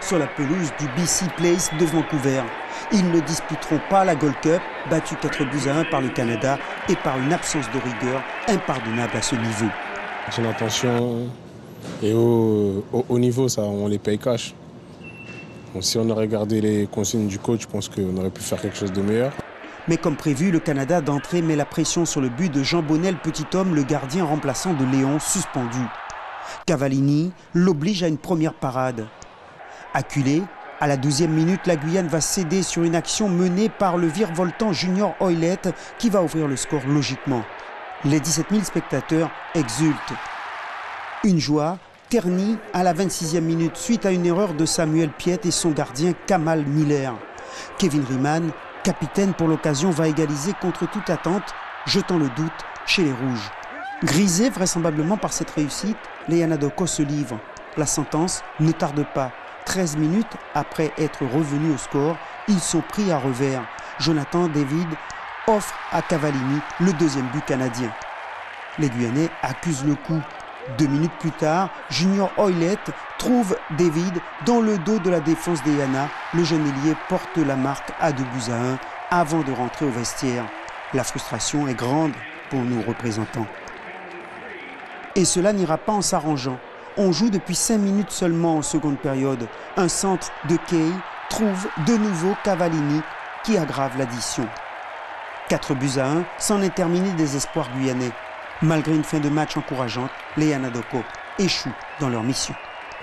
sur la pelouse du BC Place de Vancouver. Ils ne disputeront pas la Gold Cup, battue 4-1 par le Canada et par une absence de rigueur impardonnable à ce niveau. C'est une intention et au niveau, ça, on les paye cash. Donc, si on aurait gardé les consignes du coach, je pense qu'on aurait pu faire quelque chose de meilleur. Mais comme prévu, le Canada d'entrée met la pression sur le but de Jean Bonnel, petit homme, le gardien remplaçant de Léon, suspendu. Cavallini l'oblige à une première parade. Acculé, à la 12e minute, la Guyane va céder sur une action menée par le virevoltant Junior Hoilett qui va ouvrir le score logiquement. Les 17 000 spectateurs exultent. Une joie ternie à la 26e minute suite à une erreur de Samuel Piet et son gardien Kamal Miller. Kevin Riemann, capitaine pour l'occasion, va égaliser contre toute attente, jetant le doute chez les Rouges. Grisés vraisemblablement par cette réussite, les Anadokos se livrent. La sentence ne tarde pas. 13 minutes après être revenus au score, ils sont pris à revers. Jonathan David offre à Cavallini le deuxième but canadien. Les Guyanais accusent le coup. 2 minutes plus tard, Junior Hoilett trouve David dans le dos de la défense des Yana. Le jeune ailier porte la marque à 2-1 avant de rentrer au vestiaire. La frustration est grande pour nos représentants. Et cela n'ira pas en s'arrangeant. On joue depuis 5 minutes seulement en seconde période. Un centre de Kay trouve de nouveau Cavallini qui aggrave l'addition. 4-1, c'en est terminé des espoirs guyanais. Malgré une fin de match encourageante, les Anadokos échouent dans leur mission.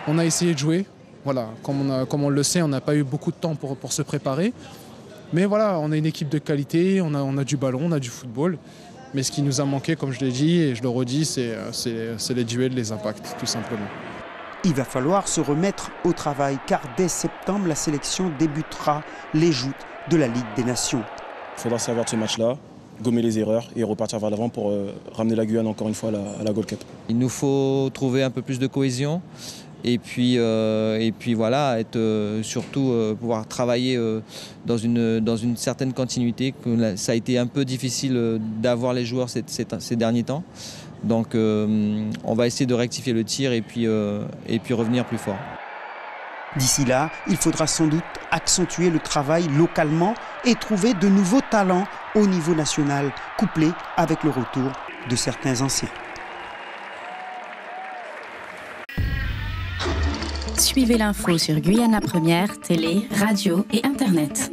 On a essayé de jouer. Voilà, comme on le sait, on n'a pas eu beaucoup de temps pour se préparer. Mais voilà, on a une équipe de qualité, on a du ballon, on a du football. Mais ce qui nous a manqué, comme je l'ai dit et je le redis, c'est les duels, les impacts, tout simplement. Il va falloir se remettre au travail, car dès septembre, la sélection débutera les joutes de la Ligue des Nations. Il faudra servir de ce match-là, gommer les erreurs et repartir vers l'avant pour ramener la Guyane encore une fois à la Gold Cup. Il nous faut trouver un peu plus de cohésion et puis voilà, surtout pouvoir travailler dans une certaine continuité. Ça a été un peu difficile d'avoir les joueurs ces derniers temps. Donc on va essayer de rectifier le tir et puis revenir plus fort. D'ici là, il faudra sans doute accentuer le travail localement et trouver de nouveaux talents au niveau national, couplés avec le retour de certains anciens. Suivez l'info sur Guyana Première, télé, radio et Internet.